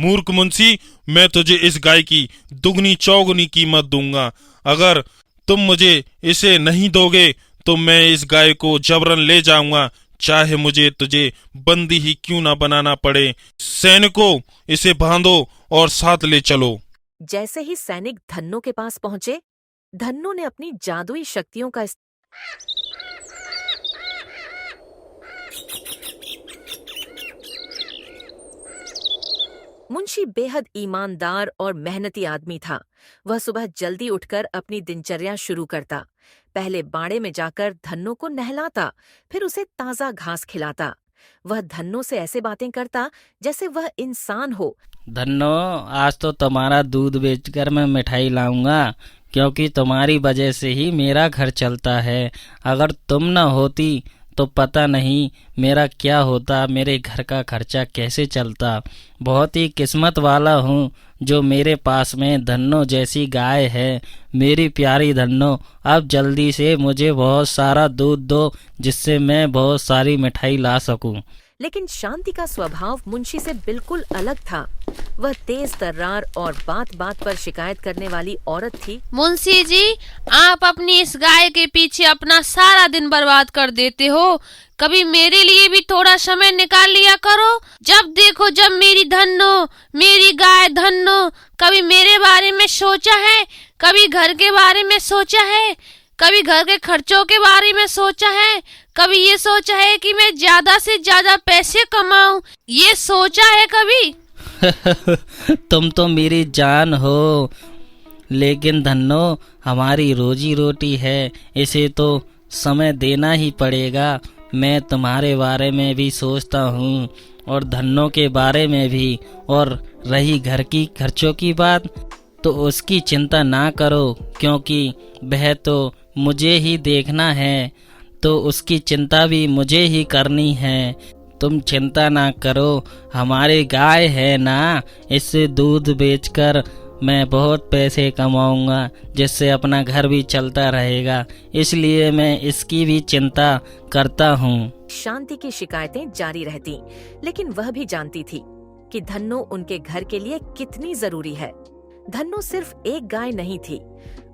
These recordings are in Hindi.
मूर्ख मुंशी, मैं तुझे इस गाय की दुगनी चौगुनी कीमत दूंगा। अगर तुम मुझे इसे नहीं दोगे तो मैं इस गाय को जबरन ले जाऊंगा, चाहे मुझे तुझे बंदी ही क्यों ना बनाना पड़े। सैनिकों, इसे बांधो और साथ ले चलो। जैसे ही सैनिक धन्नो के पास पहुंचे, धन्नो ने अपनी जादुई शक्तियों का मुंशी बेहद ईमानदार और मेहनती आदमी था। वह सुबह जल्दी उठकर अपनी दिनचर्या शुरू करता। पहले बाड़े में जाकर धन्नो को नहलाता, फिर उसे ताज़ा घास खिलाता। वह धन्नो से ऐसे बातें करता जैसे वह इंसान हो। धन्नो, आज तो तुम्हारा दूध बेचकर मैं मिठाई लाऊंगा, क्योंकि तुम्हारी वजह से ही मेरा घर चलता है। अगर तुम न होती तो पता नहीं मेरा क्या होता, मेरे घर का खर्चा कैसे चलता। बहुत ही किस्मत वाला हूँ जो मेरे पास में धन्नो जैसी गाय है। मेरी प्यारी धन्नो, अब जल्दी से मुझे बहुत सारा दूध दो, जिससे मैं बहुत सारी मिठाई ला सकूं। लेकिन शांति का स्वभाव मुंशी से बिल्कुल अलग था। वह तेज तर्रार और बात बात पर शिकायत करने वाली औरत थी। मुंशी जी, आप अपनी इस गाय के पीछे अपना सारा दिन बर्बाद कर देते हो। कभी मेरे लिए भी थोड़ा समय निकाल लिया करो। जब देखो जब मेरी धन्नो, मेरी गाय धन्नो, कभी मेरे बारे में सोचा है, कभी घर के बारे में सोचा है, कभी घर के खर्चों के बारे में सोचा है, कभी ये सोचा है कि मैं ज्यादा से ज्यादा पैसे कमाऊं, ये सोचा है कभी? तुम तो मेरी जान हो, लेकिन धन्नो हमारी रोजी रोटी है, इसे तो समय देना ही पड़ेगा। मैं तुम्हारे बारे में भी सोचता हूँ और धन्नो के बारे में भी। और रही घर की खर्चों की बात, तो उसकी चिंता ना करो, क्योंकि वह तो मुझे ही देखना है, तो उसकी चिंता भी मुझे ही करनी है। तुम चिंता ना करो, हमारी गाय है ना, इससे दूध बेचकर मैं बहुत पैसे कमाऊंगा, जिससे अपना घर भी चलता रहेगा। इसलिए मैं इसकी भी चिंता करता हूँ। शांति की शिकायतें जारी रहती, लेकिन वह भी जानती थी कि धन्नो उनके घर के लिए कितनी जरूरी है। धन्नो सिर्फ एक गाय नहीं थी,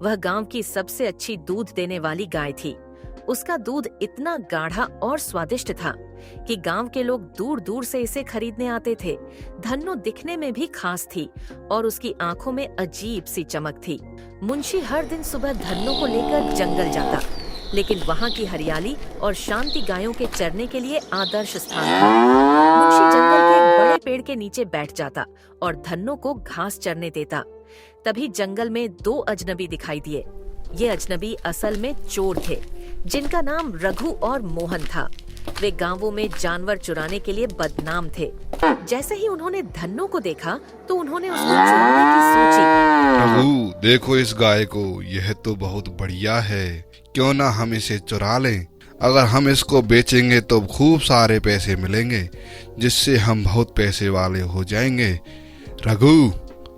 वह गांव की सबसे अच्छी दूध देने वाली गाय थी। उसका दूध इतना गाढ़ा और स्वादिष्ट था कि गांव के लोग दूर दूर से इसे खरीदने आते थे। धन्नो दिखने में भी खास थी और उसकी आंखों में अजीब सी चमक थी। मुंशी हर दिन सुबह धन्नो को लेकर जंगल जाता, लेकिन वहाँ की हरियाली और शांति गायों के चरने के लिए आदर्श स्थान था। मुंशी जंगल के एक बड़े पेड़ के नीचे बैठ जाता और धन्नो को घास चरने देता। तभी जंगल में दो अजनबी दिखाई दिए। ये अजनबी असल में चोर थे, जिनका नाम रघु और मोहन था। वे गांवों में जानवर चुराने के लिए बदनाम थे। जैसे ही उन्होंने धन्नो को देखा तो उन्होंने उसको चुराने की सोची। रघु, देखो इस गाय को, यह तो बहुत बढ़िया है, क्यों ना हम इसे चुरा लें। अगर हम इसको बेचेंगे तो खूब सारे पैसे मिलेंगे, जिससे हम बहुत पैसे वाले हो जाएंगे। रघु,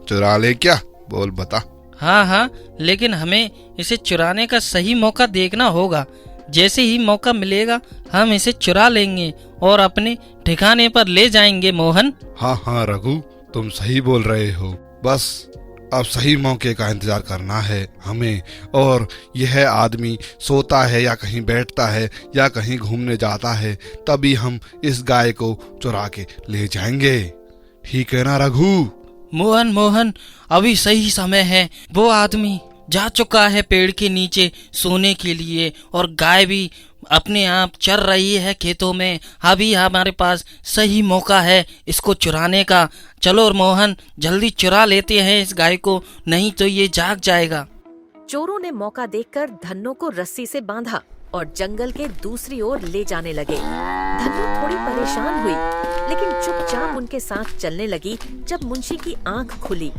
चुरा ले क्या? बोल बता। हाँ हाँ, लेकिन हमें इसे चुराने का सही मौका देखना होगा। जैसे ही मौका मिलेगा हम इसे चुरा लेंगे और अपने ठिकाने पर ले जाएंगे। मोहन। हाँ हाँ रघु, तुम सही बोल रहे हो। बस अब सही मौके का इंतजार करना है हमें। और यह आदमी सोता है या कहीं बैठता है या कहीं घूमने जाता है, तभी हम इस गाय को चुरा के ले जाएंगे। ठीक है ना रघु? मोहन मोहन, अभी सही समय है। वो आदमी जा चुका है पेड़ के नीचे सोने के लिए, और गाय भी अपने आप चर रही है खेतों में। अभी हमारे पास सही मौका है इसको चुराने का। चलो मोहन, जल्दी चुरा लेते हैं इस गाय को, नहीं तो ये जाग जाएगा। चोरों ने मौका देखकर धन्नो को रस्सी से बांधा और जंगल के दूसरी ओर ले जाने लगे। धन्नो थोड़ी परेशान हुई, लेकिन चुपचाप उनके साथ चलने लगी। जब मुंशी की आंख खुली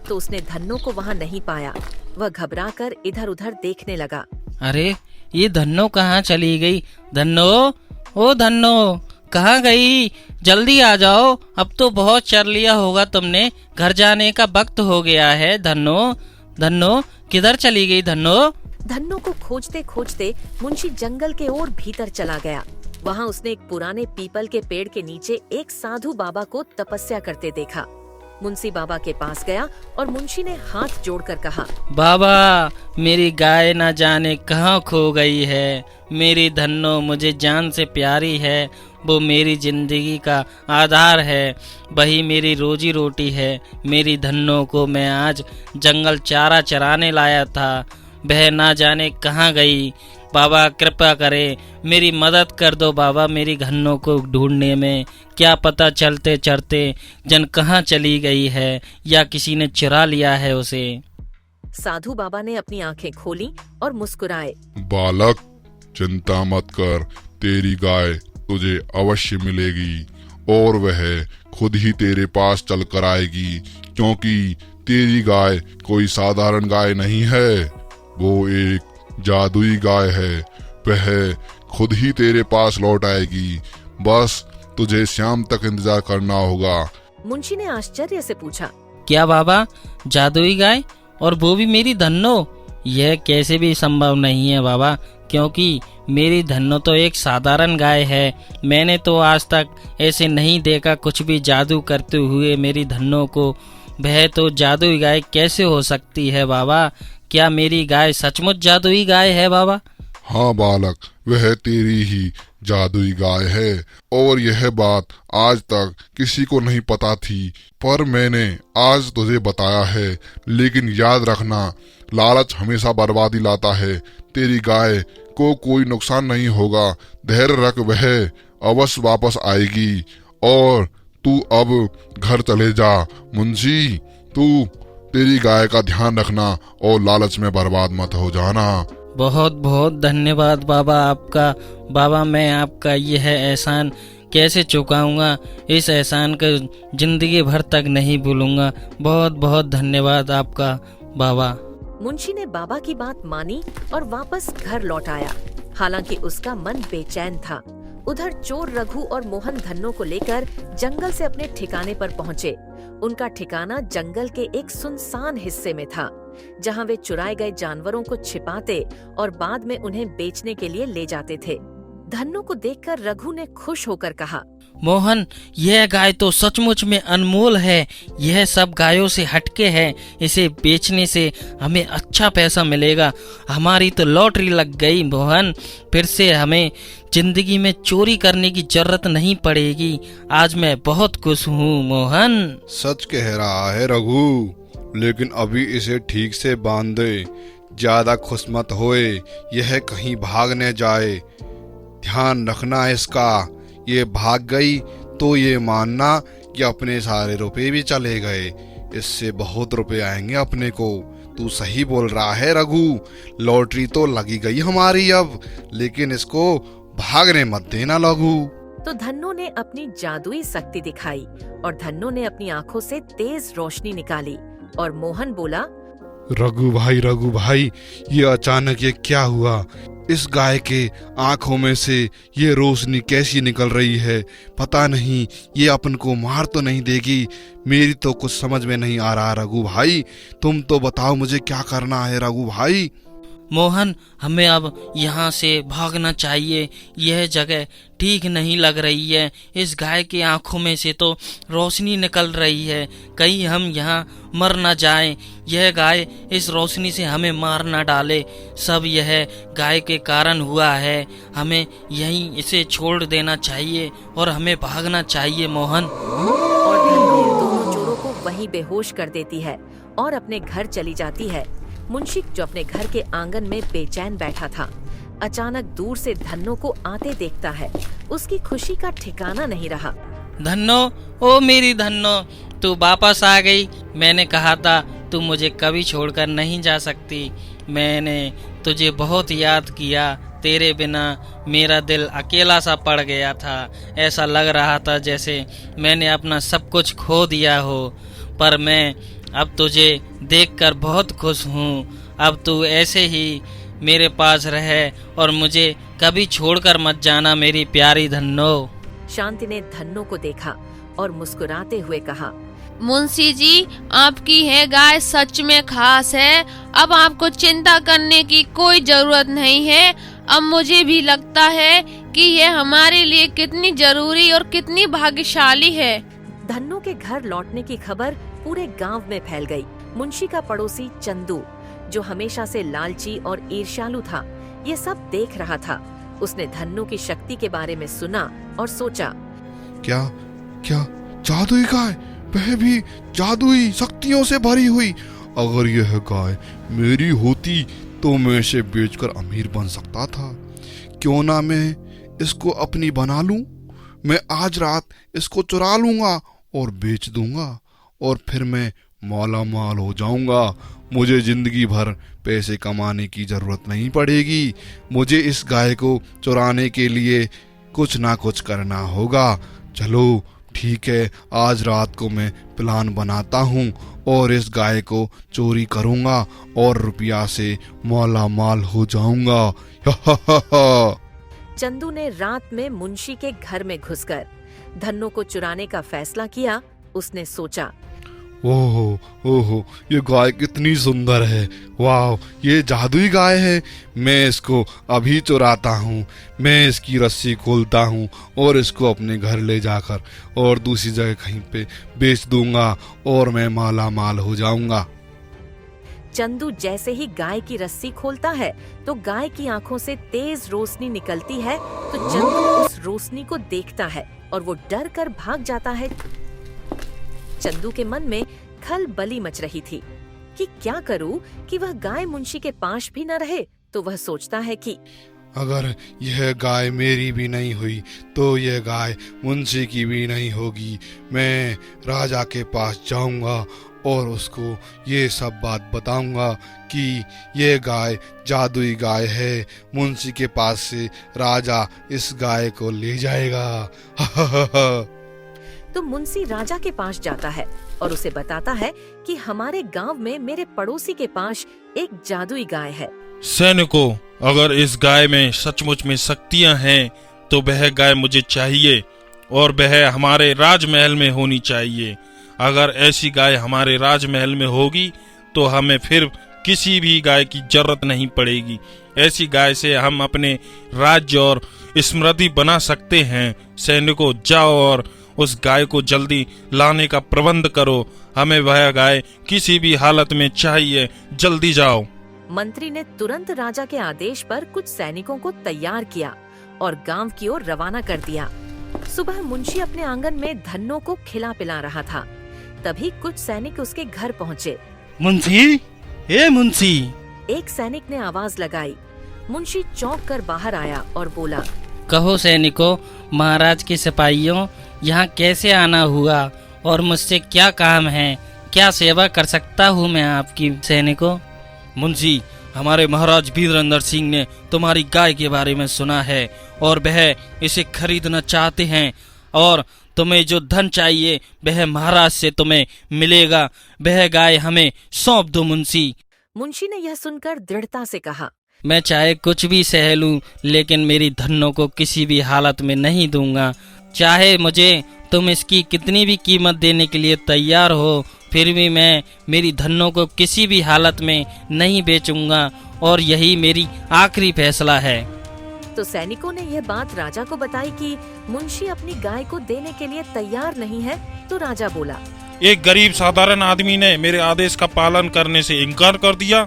तो उसने धन्नो को वहाँ नहीं पाया। वह घबराकर इधर उधर देखने लगा। अरे, ये धन्नो कहाँ चली गई? धन्नो, ओ धन्नो, कहाँ गई? जल्दी आ जाओ, अब तो बहुत चर लिया होगा तुमने, घर जाने का वक्त हो गया है। धन्नो, धन्नो, किधर चली गई धन्नो? धन्नो को खोजते खोजते मुंशी जंगल के ओर भीतर चला गया। वहाँ उसने एक पुराने पीपल के पेड़ के नीचे एक साधु बाबा को तपस्या करते देखा। मुंशी बाबा के पास गया और मुंशी ने हाथ जोड़कर कहा, बाबा मेरी गाय ना जाने कहाँ खो गई है। मेरी धन्नो मुझे जान से प्यारी है, वो मेरी जिंदगी का आधार है, वही मेरी रोजी रोटी है। मेरी धन्नो को मैं आज जंगल चारा चराने लाया था, वह ना जाने कहाँ गई। बाबा कृपा करें, मेरी मदद कर दो बाबा मेरी धन्नो को ढूंढने में। क्या पता चलते चढ़ते जन कहाँ चली गई है या किसी ने चुरा लिया है उसे। साधु बाबा ने अपनी आंखें खोली और मुस्कुराए। बालक चिंता मत कर, तेरी गाय तुझे अवश्य मिलेगी और वह खुद ही तेरे पास चल कर आएगी, क्योंकि तेरी गाय कोई साधारण गाय नहीं है, वो एक जादुई गाय है। वह खुद ही तेरे पास लौट आएगी, बस तुझे शाम तक इंतजार करना होगा। मुंशी ने आश्चर्य से पूछा, क्या बाबा जादुई गाय और वो भी मेरी धन्नो? यह कैसे भी संभव नहीं है बाबा, क्योंकि मेरी धन्नो तो एक साधारण गाय है। मैंने तो आज तक ऐसे नहीं देखा कुछ भी जादू करते हुए मेरी धन्नो को। वह तो जादुई गाय कैसे हो सकती है बाबा? क्या मेरी गाय सचमुच जादुई गाय है बाबा? हाँ बालक, वह तेरी ही जादुई गाय है और यह बात आज तक किसी को नहीं पता थी, पर मैंने आज तुझे बताया है। लेकिन याद रखना, लालच हमेशा बर्बादी लाता है। तेरी गाय को कोई नुकसान नहीं होगा, धैर्य रख, वह अवश्य वापस आएगी। और तू अब घर चले जा। मुंशी, तू तेरी गाय का ध्यान रखना और लालच में बर्बाद मत हो जाना। बहुत बहुत धन्यवाद बाबा आपका। बाबा मैं आपका यह एहसान कैसे चुकाऊंगा? इस एहसान को जिंदगी भर तक नहीं भूलूंगा। बहुत बहुत धन्यवाद आपका बाबा। मुंशी ने बाबा की बात मानी और वापस घर लौट आया। हालांकि उसका मन बेचैन था। उधर चोर रघु और मोहन धन्नो को लेकर जंगल से अपने ठिकाने पर पहुँचे। उनका ठिकाना जंगल के एक सुनसान हिस्से में था, जहां वे चुराए गए जानवरों को छिपाते और बाद में उन्हें बेचने के लिए ले जाते थे। धन्नो को देखकर रघु ने खुश होकर कहा, मोहन, यह गाय तो सचमुच में अनमोल है। यह सब गायों से हटके है। इसे बेचने से हमें अच्छा पैसा मिलेगा। हमारी तो लॉटरी लग गई मोहन। फिर से हमें जिंदगी में चोरी करने की जरूरत नहीं पड़ेगी। आज मैं बहुत खुश हूँ मोहन। सच कह रहा है रघु, लेकिन अभी इसे ठीक से बांध दे। ज्यादा खुश मत होए, यह कहीं भाग न जाए। ध्यान रखना इसका। ये भाग गई तो ये मानना कि अपने सारे रुपए भी चले गए। इससे बहुत रुपए आएंगे अपने को। तू सही बोल रहा है रघु, लॉटरी तो लगी गई हमारी अब, लेकिन इसको भागने मत देना रघु। तो धन्नो ने अपनी जादुई शक्ति दिखाई और धन्नो ने अपनी आंखों से तेज रोशनी निकाली और मोहन बोला, रघु भाई, ये अचानक ये क्या हुआ? इस गाय के आंखों में से ये रोशनी कैसी निकल रही है? पता नहीं ये अपन को मार तो नहीं देगी? मेरी तो कुछ समझ में नहीं आ रहा रघु भाई। तुम तो बताओ मुझे क्या करना है रघु भाई। मोहन, हमें अब यहाँ से भागना चाहिए। यह जगह ठीक नहीं लग रही है। इस गाय की आंखों में से तो रोशनी निकल रही है। कहीं हम यहाँ मर न जाएं। यह गाय इस रोशनी से हमें मार न डाले। सब यह गाय के कारण हुआ है। हमें यहीं इसे छोड़ देना चाहिए और हमें भागना चाहिए मोहन। और धन्नो दोनों चोरों को वहीं बेहोश कर देती है और अपने घर चली जाती है। मुंशी जो अपने घर के आंगन में बेचैन बैठा था, अचानक दूर से धन्नो को आते देखता है। उसकी खुशी का ठिकाना नहीं रहा। धन्नो, ओ मेरी धन्नो, तू वापस आ गई। मैंने कहा था तू मुझे कभी छोड़कर नहीं जा सकती। मैंने तुझे बहुत याद किया। तेरे बिना मेरा दिल अकेला सा पड़ गया था। ऐसा लग रहा था जैसे मैंने अपना सब कुछ खो दिया हो। पर मैं अब तुझे देखकर बहुत खुश हूँ। अब तू ऐसे ही मेरे पास रहे और मुझे कभी छोड़कर मत जाना मेरी प्यारी धन्नो। शांति ने धन्नो को देखा और मुस्कुराते हुए कहा, मुंशी जी, आपकी है गाय सच में खास है। अब आपको चिंता करने की कोई जरूरत नहीं है। अब मुझे भी लगता है कि यह हमारे लिए कितनी जरूरी और कितनी भाग्यशाली है। धन्नो के घर लौटने की खबर पूरे गांव में फैल गई। मुंशी का पड़ोसी चंदू, जो हमेशा से लालची और ईर्ष्यालु था, ये सब देख रहा था। उसने धन्नो की शक्ति के बारे में सुना और सोचा, क्या क्या जादुई गाय, वह भी जादुई शक्तियों से भरी हुई। अगर यह गाय मेरी होती तो मैं इसे बेचकर अमीर बन सकता था। क्यों ना मैं इसको अपनी बना लूं। मैं आज रात इसको चुरा लूंगा और बेच दूंगा और फिर मैं माला माल हो जाऊंगा। मुझे जिंदगी भर पैसे कमाने की जरूरत नहीं पड़ेगी। मुझे इस गाय को चुराने के लिए कुछ ना कुछ करना होगा। चलो ठीक है, आज रात को मैं प्लान बनाता हूँ और इस गाय को चोरी करूंगा और रुपया से माला माल हो जाऊंगा। चंदू ने रात में मुंशी के घर में घुसकर धन्नो को चुराने का फैसला किया। उसने सोचा, ओहो ओहो, ये गाय कितनी सुंदर है। वाह, ये जादुई गाय है। मैं इसको अभी चुराता हूँ। मैं इसकी रस्सी खोलता हूँ और इसको अपने घर ले जाकर और दूसरी जगह कहीं पे बेच दूंगा और मैं माला माल हो जाऊंगा। चंदू जैसे ही गाय की रस्सी खोलता है तो गाय की आंखों से तेज रोशनी निकलती है। तो चंदू उस रोशनी को देखता है और वो डर कर भाग जाता है। चंदू के मन में खलबली मच रही थी कि क्या करूं कि वह गाय मुंशी के पास भी न रहे। तो वह सोचता है कि अगर यह गाय मेरी भी नहीं हुई तो यह गाय मुंशी की भी नहीं होगी। मैं राजा के पास जाऊंगा और उसको ये सब बात बताऊंगा कि ये गाय जादुई गाय है। मुंशी के पास से राजा इस गाय को ले जाएगा। तो मुंशी राजा के पास जाता है और उसे बताता है कि हमारे गांव में मेरे पड़ोसी के पास एक जादुई गाय है। सैनिकों, अगर इस गाय में सचमुच में शक्तियां हैं तो वह गाय मुझे चाहिए और वह हमारे राजमहल में होनी चाहिए। अगर ऐसी गाय हमारे राजमहल में होगी तो हमें फिर किसी भी गाय की जरूरत नहीं पड़ेगी। ऐसी गाय से हम अपने राज्य और स्मृति बना सकते हैं। सैनिकों, जाओ और उस गाय को जल्दी लाने का प्रबंध करो। हमें वह गाय किसी भी हालत में चाहिए। जल्दी जाओ। मंत्री ने तुरंत राजा के आदेश पर कुछ सैनिकों को तैयार किया और गांव की ओर रवाना कर दिया। सुबह मुंशी अपने आंगन में धन्नो को खिला पिला रहा था। तभी कुछ सैनिक उसके घर पहुँचे। मुंशी, ए मुंशी। एक सैनिक ने आवाज लगाई। मुंशी चौंक कर बाहर आया और बोला, कहो सैनिकों, महाराज के सिपाहियों, यहाँ कैसे आना हुआ और मुझसे क्या काम है? क्या सेवा कर सकता हूँ मैं आपकी सैनिकों? मुंशी, हमारे महाराज वीरेंद्र सिंह ने तुम्हारी गाय के बारे में सुना है और वह इसे खरीदना चाहते हैं और तुम्हें जो धन चाहिए वह महाराज से तुम्हें मिलेगा। वह गाय हमें सौंप दो मुंशी। मुंशी ने यह सुनकर दृढ़ता से कहा, मैं चाहे कुछ भी सह लूं, लेकिन मेरी धन्नो को किसी भी हालत में नहीं दूंगा। चाहे मुझे तुम इसकी कितनी भी कीमत देने के लिए तैयार हो, फिर भी मैं मेरी धन्नो को किसी भी हालत में नहीं बेचूंगा और यही मेरी आखिरी फैसला है। तो सैनिकों ने यह बात राजा को बताई कि मुंशी अपनी गाय को देने के लिए तैयार नहीं है। तो राजा बोला, एक गरीब साधारण आदमी ने मेरे आदेश का पालन करने से इनकार कर दिया।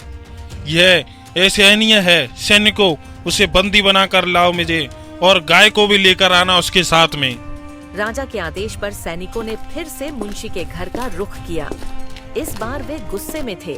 यह असहनीय है। सैनिकों, उसे बंदी बनाकर लाओ मुझे और गाय को भी लेकर आना उसके साथ में। राजा के आदेश पर सैनिकों ने फिर से मुंशी के घर का रुख किया। इस बार वे गुस्से में थे।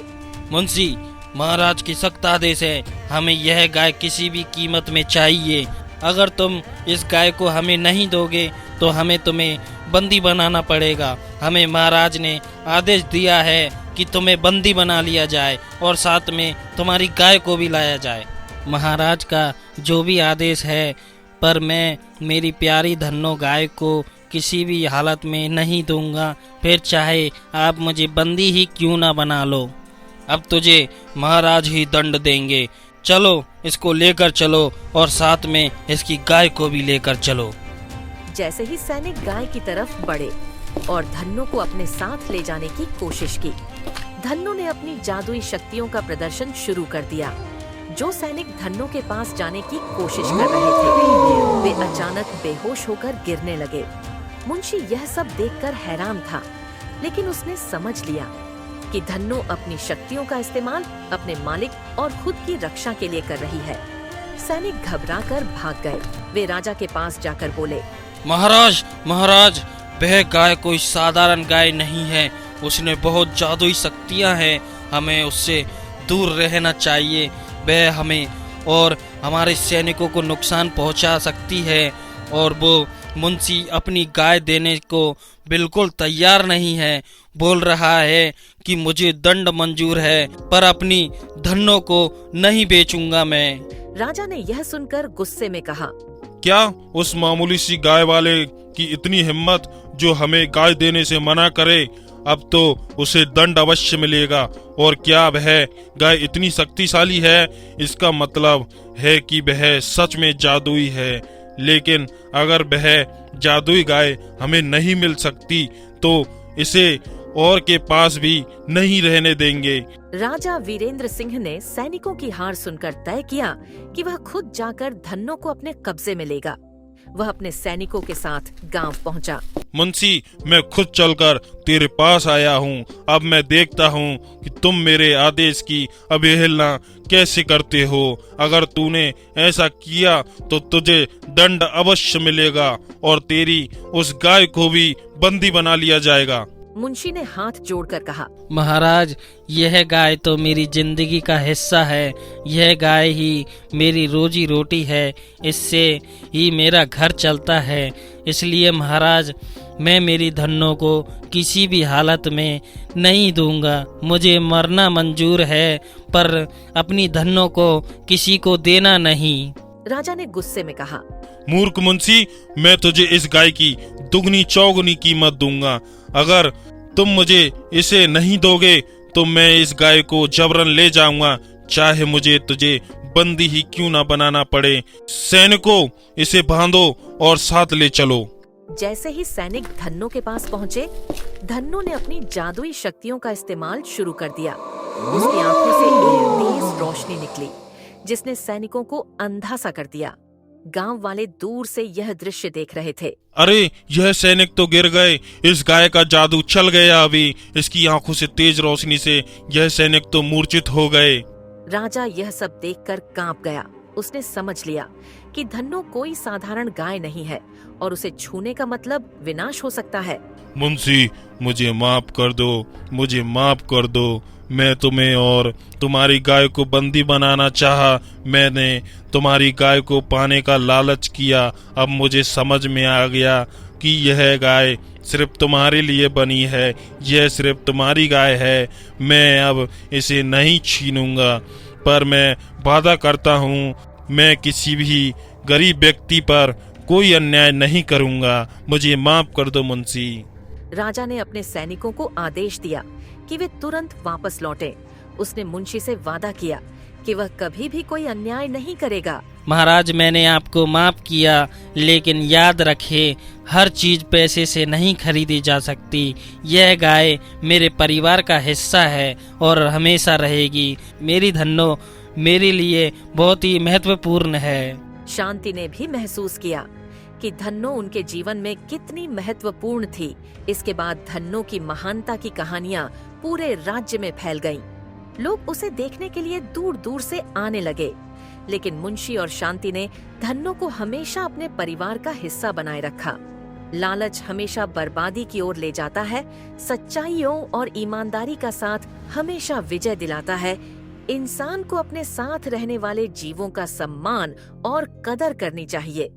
मुंशी, महाराज की सख्त आदेश है, हमें यह गाय किसी भी कीमत में चाहिए। अगर तुम इस गाय को हमें नहीं दोगे तो हमें तुम्हें बंदी बनाना पड़ेगा। हमें महाराज ने आदेश दिया है कि तुम्हें बंदी बना लिया जाए और साथ में तुम्हारी गाय को भी लाया जाए। महाराज का जो भी आदेश है, पर मैं मेरी प्यारी धन्नो गाय को किसी भी हालत में नहीं दूंगा, फिर चाहे आप मुझे बंदी ही क्यों ना बना लो। अब तुझे महाराज ही दंड देंगे। चलो, इसको लेकर चलो और साथ में इसकी गाय को भी लेकर चलो। जैसे ही सैनिक गाय की तरफ बढ़े और धन्नो को अपने साथ ले जाने की कोशिश की, धन्नो ने अपनी जादुई शक्तियों का प्रदर्शन शुरू कर दिया। जो सैनिक धन्नो के पास जाने की कोशिश कर रहे थे, वे अचानक बेहोश होकर गिरने लगे। मुंशी यह सब देखकर हैरान था, लेकिन उसने समझ लिया कि धन्नो अपनी शक्तियों का इस्तेमाल अपने मालिक और खुद की रक्षा के लिए कर रही है। सैनिक घबराकर भाग गए। वे राजा के पास जाकर बोले, महाराज महाराज, वह गाय कोई साधारण गाय नहीं है, उसने बहुत जादुई शक्तियां हैं, हमें उससे दूर रहना चाहिए। वह हमें और हमारे सैनिकों को नुकसान पहुंचा सकती है और वो मुंशी अपनी गाय देने को बिल्कुल तैयार नहीं है। बोल रहा है कि मुझे दंड मंजूर है, पर अपनी धनों को नहीं बेचूंगा मैं। राजा ने यह सुनकर गुस्से में कहा, क्या उस मामूली सी गाय वाले की इतनी हिम्मत जो हमें गाय देने से मना करे? अब तो उसे दंड अवश्य मिलेगा। और क्या वह गाय इतनी शक्तिशाली है? इसका मतलब है कि वह सच में जादुई है। लेकिन अगर वह जादुई गाय हमें नहीं मिल सकती तो इसे और के पास भी नहीं रहने देंगे। राजा वीरेंद्र सिंह ने सैनिकों की हार सुनकर तय किया कि वह खुद जाकर धन्नो को अपने कब्जे में लेगा। वह अपने सैनिकों के साथ गांव पहुंचा। मुंशी, मैं खुद चलकर तेरे पास आया हूँ। अब मैं देखता हूँ कि तुम मेरे आदेश की अवहेलना कैसे करते हो। अगर तूने ऐसा किया तो तुझे दंड अवश्य मिलेगा और तेरी उस गाय को भी बंदी बना लिया जाएगा। मुंशी ने हाथ जोड़कर कहा, महाराज, यह गाय तो मेरी जिंदगी का हिस्सा है। यह गाय ही मेरी रोजी रोटी है, इससे ही मेरा घर चलता है। इसलिए महाराज, मैं मेरी धनों को किसी भी हालत में नहीं दूंगा। मुझे मरना मंजूर है, पर अपनी धनों को किसी को देना नहीं। राजा ने गुस्से में कहा, मूर्ख मुंशी, मैं तुझे इस गाय की दुगनी चौगुनी कीमत दूंगा। अगर तुम मुझे इसे नहीं दोगे तो मैं इस गाय को जबरन ले जाऊंगा, चाहे मुझे तुझे बंदी ही क्यों ना बनाना पड़े। सैनिकों, इसे बांधो और साथ ले चलो। जैसे ही सैनिक धन्नो के पास पहुंचे, धन्नो ने अपनी जादुई शक्तियों का इस्तेमाल शुरू कर दिया। उसकी आंखों से एक तेज रोशनी निकली, जिसने सैनिकों को अंधा सा कर दिया। गांव वाले दूर से यह दृश्य देख रहे थे। अरे, यह सैनिक तो गिर गए। इस गाय का जादू चल गया। अभी इसकी आंखों से तेज रोशनी से यह सैनिक तो मूर्छित हो गए। राजा यह सब देखकर कांप गया। उसने समझ लिया कि धन्नो कोई साधारण गाय नहीं है और उसे छूने का मतलब विनाश हो सकता है। मुंशी, मुझे माफ कर दो, मुझे माफ कर दो। मैं तुम्हें और तुम्हारी गाय को बंदी बनाना चाहा। मैंने तुम्हारी गाय को पाने का लालच किया। अब मुझे समझ में आ गया कि यह गाय सिर्फ तुम्हारे लिए बनी है। यह सिर्फ तुम्हारी गाय है। मैं अब इसे नहीं छीनूंगा, पर मैं वादा करता हूँ, मैं किसी भी गरीब व्यक्ति पर कोई अन्याय नहीं करूंगा। मुझे माफ कर दो मुंशी। राजा ने अपने सैनिकों को आदेश दिया कि वे तुरंत वापस लौटें। उसने मुंशी से वादा किया कि वह कभी भी कोई अन्याय नहीं करेगा। महाराज, मैंने आपको माफ किया, लेकिन याद रखें, हर चीज पैसे से नहीं खरीदी जा सकती। यह गाय मेरे परिवार का हिस्सा है और हमेशा रहेगी। मेरी धन्नो मेरे लिए बहुत ही महत्वपूर्ण है। शांति ने भी महसूस किया कि धन्नो उनके जीवन में कितनी महत्वपूर्ण थी। इसके बाद धन्नो की महानता की कहानियां पूरे राज्य में फैल गईं। लोग उसे देखने के लिए दूर दूर से आने लगे, लेकिन मुंशी और शांति ने धन्नो को हमेशा अपने परिवार का हिस्सा बनाए रखा। लालच हमेशा बर्बादी की ओर ले जाता है, सच्चाइयों और ईमानदारी का साथ हमेशा विजय दिलाता है। इंसान को अपने साथ रहने वाले जीवों का सम्मान और कदर करनी चाहिए।